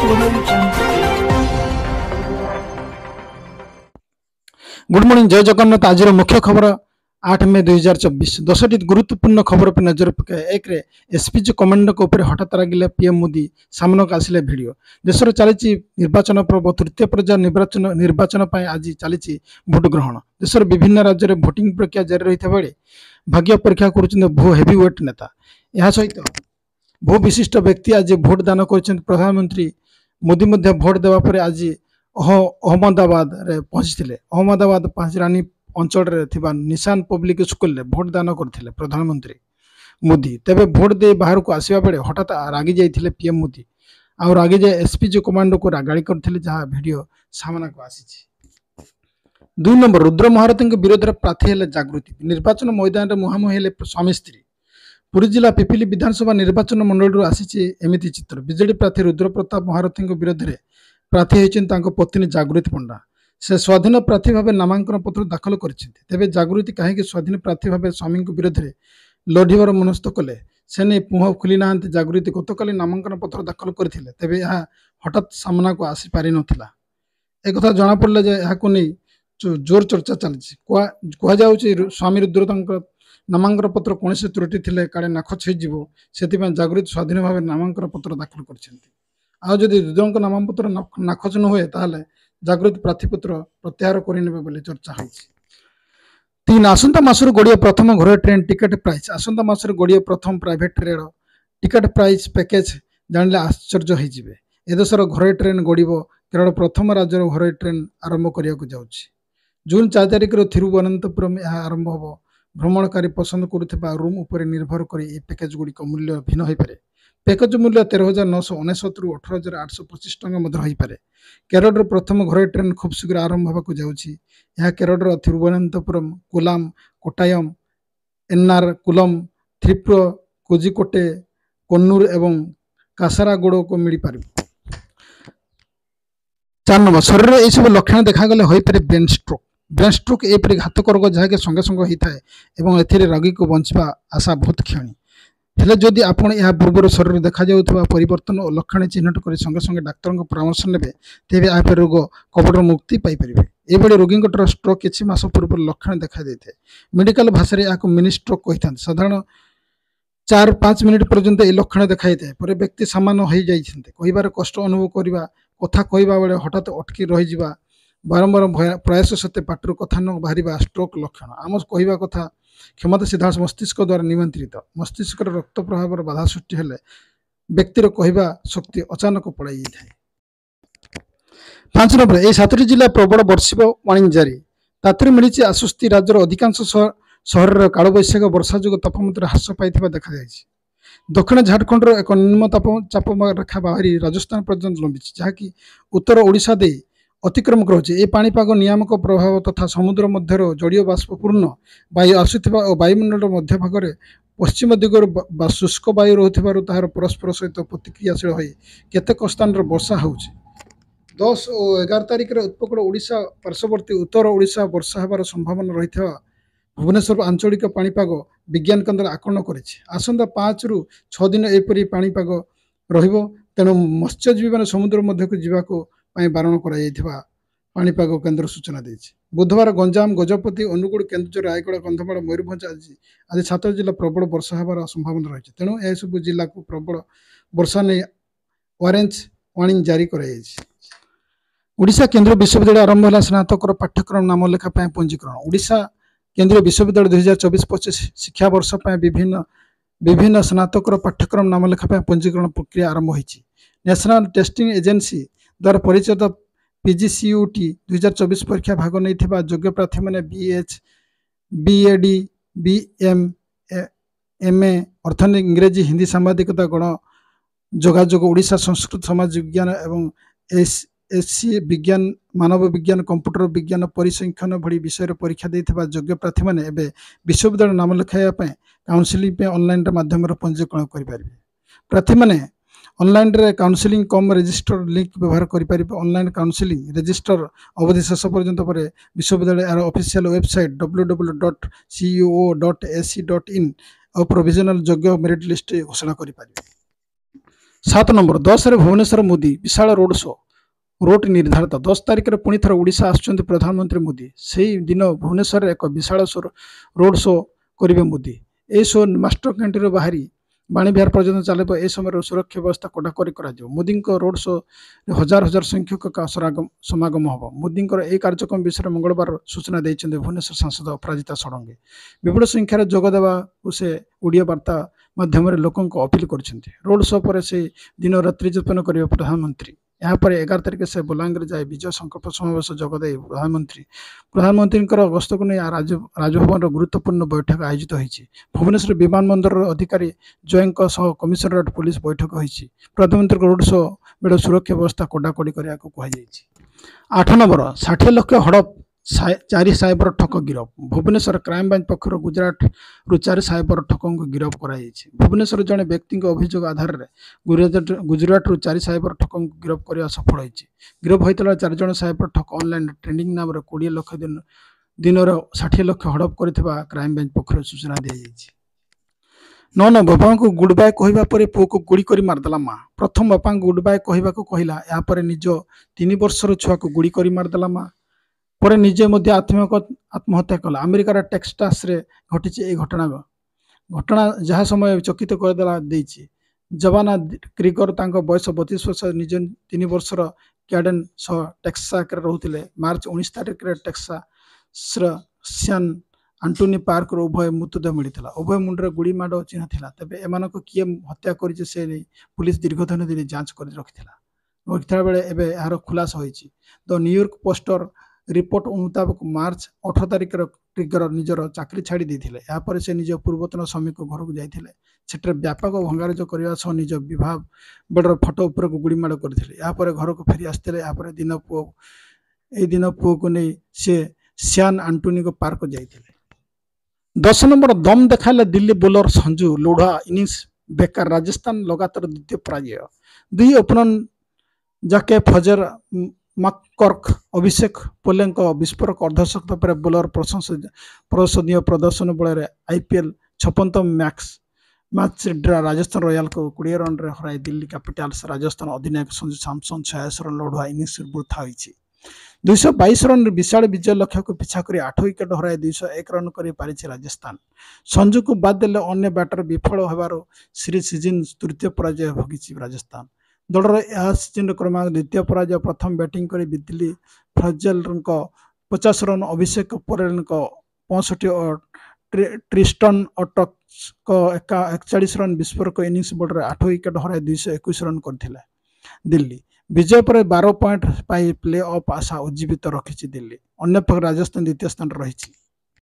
Good morning जय जगन्नाथ। आज मुख्य खबर 8 मे 2024 10टी गुरुत्वपूर्ण खबर पर नजर पकाए। एक एसपीजी कमांडर को हठात रागिले पीएम मोदी सामना को आसिले वीडियो। देशर चली निर्वाचन पर्व तृतीय पर्याय निर्वाचन आज चली भोट ग्रहण। देशर विभिन्न राज्य में भोटिंग प्रक्रिया जारी रही बेले भाग्य परीक्षा कर भू हेवीवेट नेता। यह सहित भू विशिष्ट व्यक्ति आज भोट दान कर प्रधानमंत्री मोदी भोट देवा पर आज अहमदाबाद रे पहुंची। अहमदाबाद पांचरानी अंचल निशान पब्लिक स्कूल रे भोट दान करते प्रधानमंत्री मोदी। तेबे भोट दे बाहर को आसवा बेले हठात रागी जाइए पीएम मोदी और रागी जाए एसपीजी कमांडो को गाड़ी करते जहाँ वीडियो सामना को आसी। 2 नंबर रुद्र महारथी विरोध में प्रार्थी हेले जागृति। निर्वाचन मैदान में मुहांमुही हेले स्वामी स्त्री। पुरी जिला पिपिली विधानसभा निर्वाचन मंडल आसी एमती चित्र। बीजेडी प्रार्थी रुद्र प्रताप महारथी विरोध में प्रार्थी होती पत्नी जागृति पंडा। से स्वाधीन प्रार्थी भाव नामांकन पत्र दाखल करे। जागृति कहीं स्वाधीन प्रार्थी भाव स्वामी विरोध में लढ़िबार मनस्थ कले से नहीं पुह खोली ना। जागृति गतकाली नामांकन पत्र दाखल करते तेबे यह हठात सामना को आसी पारि नथिला। एक कथा जना पड़ला जे यहाको नहीं जोर चर्चा चलछि। कहुँ स्वामी रुद्र नामांकन पत्र कौन से त्रुटि थिले काले नाखच हो जागृति स्वाधीन भाव नामांकन पत्र दाखल करछन्ति। आ जदि रुद्रक नामपत्र नाखच न हुए ताहले जागृति प्रार्थीपत्र प्रत्याहार करे चर्चा हो। 3 आसंता मासर गोड़िया प्रथम घर ट्रेन टिकेट प्राइस। आसंता मासर गोड़िया प्रथम private rail ticket price package जानिले आश्चर्य होइजिबे। ए देशर घर ट्रेन गोड़िबो केरल प्रथम राज्यर घर ट्रेन आरंभ करिया जाउछि। जून 4 तारिख थिरुवनंतपुरम यह आरंभ होबो। भ्रमणकारी पसंद करुवा रूम उपर निर्भर कर पैकेज गुड़िक मूल्य भिन्न हो पारे। पैकेज मूल्य 13,999 रु 18,825 टଙ୍କା हो पारे। केरल प्रथम घर ट्रेन खूब शीघ्र आरंभ होगा जाउछि। यह केरल थिरुवनंतपुरम, कोलाम, कोट्टायम, एन्नार कुलम, त्रिपुर, कोजिकोटे, कन्नूर एवं कासारागोड़ को मिल पार। 4 नंबर शरीर में सब लक्षण देखागले हो पारे ब्रेन स्ट्रोक। ब्रेन स्ट्रोक एपरी घातक रोग जहाँकि संगे संगे होता है। रोगी को बंचवा आशा बहुत क्षणी हेले जदि आपण यह पूर्व शरीर देखा जाउथबा परिवर्तन और लक्षण चिन्हट कर संगे संगे डाक्तर परामर्श नेबे तेबे आप रोग कपड़ मुक्ति पाई परिबे। एबळे रोगी स्ट्रोक किछि मास पूर्व लक्षण देखा देते। मेडिकल भाषा रे याको मिनी स्ट्रोक कहिथान। साधारण 4-5 मिनिट पर्यंत ए लक्षण देखाई थाए पर व्यक्ति सामान्य हो जाइछन्ते। कहिबार कष्ट अनुभव करिबा कथा कहवा बेले हठात अटकी रही जावा बारंबार प्रयास सत्ते पाटर कथा न बाहर स्ट्रोक लक्षण। आम कहवा कथा क्षमता सीधा मस्तिष्क द्वारा नियंत्रित। मस्तिष्क रक्त प्रभाव बाधा सृष्टि हेले व्यक्तिर कहवा शक्ति अचानक पड़ाई जाए। 5 नंबर 7टी जिला प्रबल वर्षिब वार्निंग जारी। तातिर मिली आश्वस्ति। राज्यर अधिकांश सहर कालबैशाखी वर्षा जो तापमात्रा ह्रास पाई देखा दक्षिण झारखंड एक निम्न चाप रेखा बाहरी राजस्थान पर्यंत लंबी जहाँकि उत्तर ओडिशा दे अतिक्रम करुचे। ये पाणीपाग नियामक प्रभाव तथा समुद्र मध्यर जड़ीय बाष्पूर्ण वायु आसुवा और वायुमंडल मध्य भाग में पश्चिम दिगर शुष्क वायु रोथार तार परस्पर सहित प्रतिक्रियाशील हो केतेक स्थान वर्षा हो। 10 और 11 तारिख में उपकूल ओडिशा पार्श्ववर्ती उत्तर ओडिशा वर्षा होबार संभावना रही भुवनेश्वर आंचलिक पाणीपाग विज्ञान केन्द्र आकलन करेछि। आसंता 5 ରୁ 6 दिन एपरी पाणीपाग रहिबो। तेणु मत्स्यजीवी मैंने समुद्र मध्य को जीवाको बारण कर पाणीपाग केन्द्र सूचना देछि। बुधवार गंजाम, गजपति, अनुगुड़, केन्दुझर, रायगड़ा, कंधमाल, मयूरभंज आदि 7 जिला प्रबल वर्षा होबार संभावना रही। तेणु यह सब जिला को प्रबल वर्षा नहीं ऑरेंज वार्निंग जारी कराଯାଇଛି। ओडिशा केन्द्रीय विश्वविद्यालय आरंभ है स्नातक पाठ्यक्रम नाम लेखा पंजीकरण। ओडिशा केन्द्रीय विश्वविद्यालय 2024-25 शिक्षा वर्ष विभिन्न स्नातक पाठ्यक्रम नाम लेखा पंजीकरण प्रक्रिया आरंभ होती। नेशनल टेस्टिंग एजेंसी द्वारा परिचालित पीजीसीयूटी 2024 परीक्षा भाग नहीं योग्य प्रार्थी मैंने बीएच, बीएडी, बीएम, एमए अर्थनीति, इंग्रेजी, हिंदी, सांबादिकता, गण जोगाजोग, ओडिशा संस्कृत समाज विज्ञान एवं एससी विज्ञान, मानव विज्ञान, कंप्यूटर विज्ञान, परिसंख्यान भली विषय परीक्षा देथिबा योग्य प्रार्थी मैंने एबे विश्वविद्यालय नाम लिखाइबा काउंसिलिंग पे ऑनलाइन माध्यम पंजीकरण करें। प्रार्थी मैंने ऑनलाइन रे काउंसिलिंग कम रजिस्टर लिंक व्यवहार करें। ऑनलाइन काउंसिलिंग रजिस्टर अवधि शेष पर्यंत पर विश्वविद्यालय यार ऑफिशियल वेबसाइट www.ceo.ac.in और प्रोविजनल योग्य मेरिट लिस्ट घोषणा करें। 7 नंबर 10 ରେ भुवनेश्वर मोदी विशाल रोड शो रोड निर्धारित 10 तारिख में पुणी थर ओडिशा आसुचंती प्रधानमंत्री मोदी से दिन भुवनेश्वर एक विशाल रोड शो करेंगे मोदी। ए शो मास्टर कैंटीन बाहरी बाणीविहार पर्यटन चलो। ए समय सुरक्षा व्यवस्था कड़ाकड़ी मोदी रोड शो हजार हजार संख्यक समागम हम। मोदी ए कार्यक्रम विषय मंगलवार सूचना देते भुवनेश्वर सांसद अपराजिता षडंगी। विपुल संख्यार जोगदेवा से ओडिया वार्ता माध्यम लोकों अपील कर रोड शो पर से दिन रात्रि जपन करेंगे प्रधानमंत्री। यहाँ 11 तारिख से बलांगीर जाए विजय संकल्प समावेश जोगदे प्रधानमंत्री गस्त को नहीं राजभवन गुरुत्वपूर्ण बैठक आयोजित होती। भुवनेश्वर विमानबंदर अधिकारी जयंक कमिशनरेट पुलिस बैठक होती। प्रधानमंत्री रोड शो बेड़ सुरक्षा व्यवस्था कड़ाकड़ी करने को कहुई। 8 नंबर 60 लाख हड़प 4 साइबर ठक गिरफ। भुवनेश्वर क्राइम ब्रांच पक्षर गुजरात रु 4 साइबर ठकों को गिरफ कराई। भुवनेश्वर जड़े व्यक्ति अभियोग आधार में गुजरात रु 4 साइबर ठकों को गिरफ करने सफल होती। गिरफ होता 4 जन साइबर ठक ऑनलाइन ट्रेडिंग नाम 20 लाख दिन 60 लाख हड़प कर क्राइम ब्रांच पक्षर सूचना दी जाएगी। 9 बापा को गुड बाय कहवा पर पुओ को गुड़ी कर मारदेला माँ। प्रथम बापा गुड बाय कहवा कहला यापर निज 3 वर्षर छुआ को गुड़ी कर मारदेला माँ पर निजे आत्महत्या कला। अमेरिकार टेक्सास रे घटी घटना जहाँ समय चकित करदेला देछि। जवाना क्रिगर तांको बयस 32 वर्ष निज 3 वर्षर कैडेन टेक्सास रोते। मार्च 19 तारिख में टेक्सास सैन आंटोनी पार्क उभय मृतदेह मिलता। उभय मुंडे गुड़ी माड़ चिन्ह था। तेज एम किए हत्या कर पुलिस दीर्घदिन दिन जांच कर रखिता बेले एवं यार खुलासा होती। द न्यूयॉर्क पोस्टर रिपोर्ट मुताबक मार्च 18 तारिख ट्रिगर निजर चाकरी छाड़ी देते। यापर से निज पूर्वतन स्वामी को घर को जाते व्यापक भंगारुज करने निज विवाह बेडर फटो उपर को गुड़ी माड़ करते। यापर घर को फेरी आसते दिन पुओ को नहीं सी सैन आंटोनी को पार्क जाते। 10 नंबर दम देखा दिल्ली बोलर संजू लोढ़ा इनिंग्स बेकार। राजस्थान लगातार द्वितीय पराजय। 2 ओपनर जाके फजर मक्कर्क अभिषेक पोले विस्फोरक अर्धशतक पर बोलर प्रशंसनीय प्रदर्शन बल आईपीएल 56तम मैच ड्रा राजस्थान रॉयल को 20 रन हराई दिल्ली कैपिटल्स। राजस्थान अधिनायक संजू सैमसन 86 रन लड़ुआ इनिंग्स वृथा होती। 222 रन विशाल विजय लक्ष्य को पिछा कर 8 विकेट हराई 201 रन कर पारिছে राजस्थान। संजू को बाद देले अन्य बैटर विफल होबार सीजन तृतीय पराजय भोगी राजस्थान। दलर यह सीजन क्रमांक द्वितीय पराजय। प्रथम बैटिंग कर दिल्ली फजल 50 रन अभिषेक पोरेल 65 और ट्रिस्टन अटक 41 रन विस्फोरक इनिंग्स बॉर्डर 8 विकेट हराई 221 रन करथिला। दिल्ली विजय पर 12 पॉइंट पाई प्ले ऑफ आशा उज्जीवित रखी दिल्ली। अन्य पक्ष राजस्थान द्वितीय स्थान रही।